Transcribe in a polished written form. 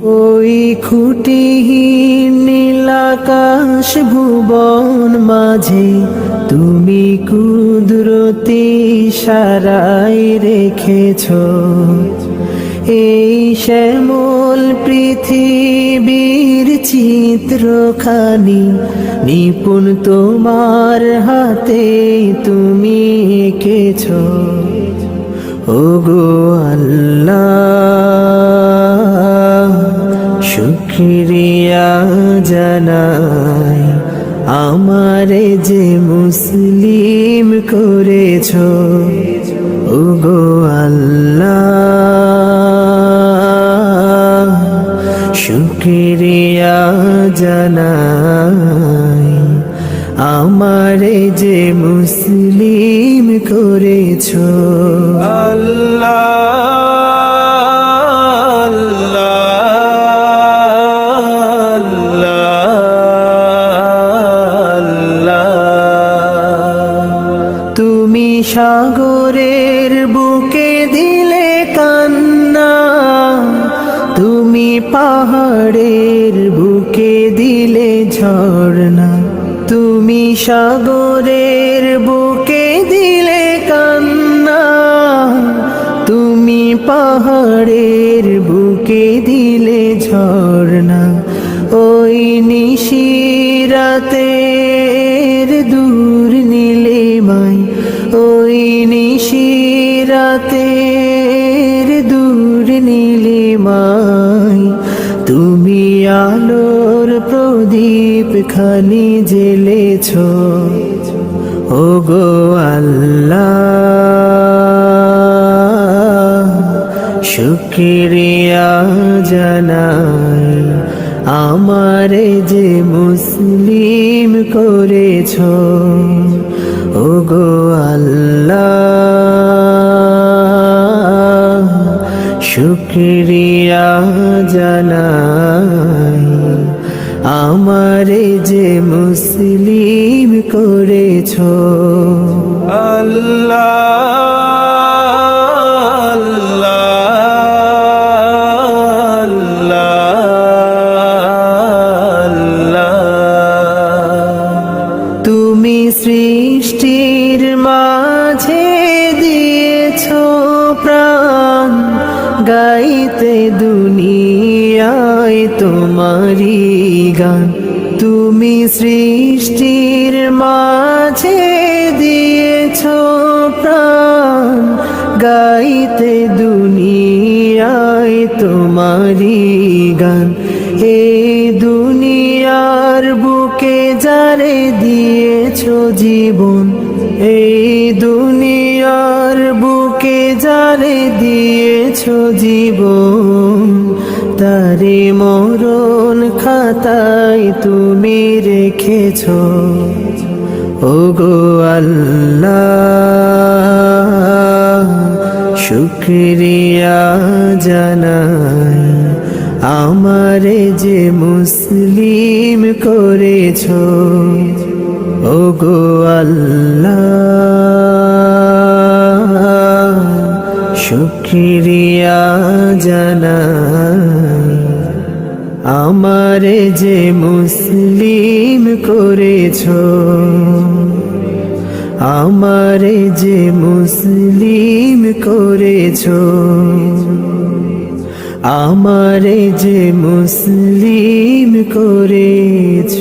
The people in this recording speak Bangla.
ওই খুঁটিহীন নীলাকাশ ভুবন মাঝে তুমি কুদরতি ইশারায় রেখেছ এই শ্যামল পৃথিবীর চিত্রখানি নিপুণ তোমার হাতে তুমি এঁকেছ। ওগো আল্লাহ শুকরিয়া জানাই আমারে যে মুসলিম করেছ। ওগো আল্লাহ শুকরিয়া জানাই আমারে যে মুসলিম করেছ। আল্লাহ তুমি সাগরের বুকে দিলে কান্না, তুমি পাহাড়ের বুকে দিলে ঝর্ণা, তুমি সাগরের বুকে দিলে কান্না, তুমি পাহাড়ের বুকে দিলে ঝর্ণা। ওই নিশিরাতের দূর নীলিমায়, ওই নিশিরাতের দূর নীলিমায় তুমি আলোর প্রদীপ খানি জ্বেলেছ। ওগো আল্লাহ শুকরিয়া জানাই আমারে যে মুসলিম করেছ। ওগো আল্লাহ শুকরিয়া জানাই আমারে যে মুসলিম করেছ। তুমি সৃষ্টির মাঝে দিয়েছ প্রাণ, গাইতে দুনিয়ায় তোমারি গান। তুমি সৃষ্টির মাঝে দিয়েছ প্রাণ, গাইতে দুনিয়ায় তোমারি গান। এই দুনিয়ার বুকে যারে দিয়েছ জীবন, এই দুনিয়ার বুকে যারে দিয়েছ জীবন, তারে মরণ খাতায় তুমি রেখেছ। ওগো আল্লাহ শুকরিয়া জানাই আমারে যে মুসলিম করেছ। ওগো আল্লাহ শুকরিয়া জানাই আমারে যে মুসলিম করেছ। আমারে যে মুসলিম করেছ। আমারে যে মুসলিম করেছ।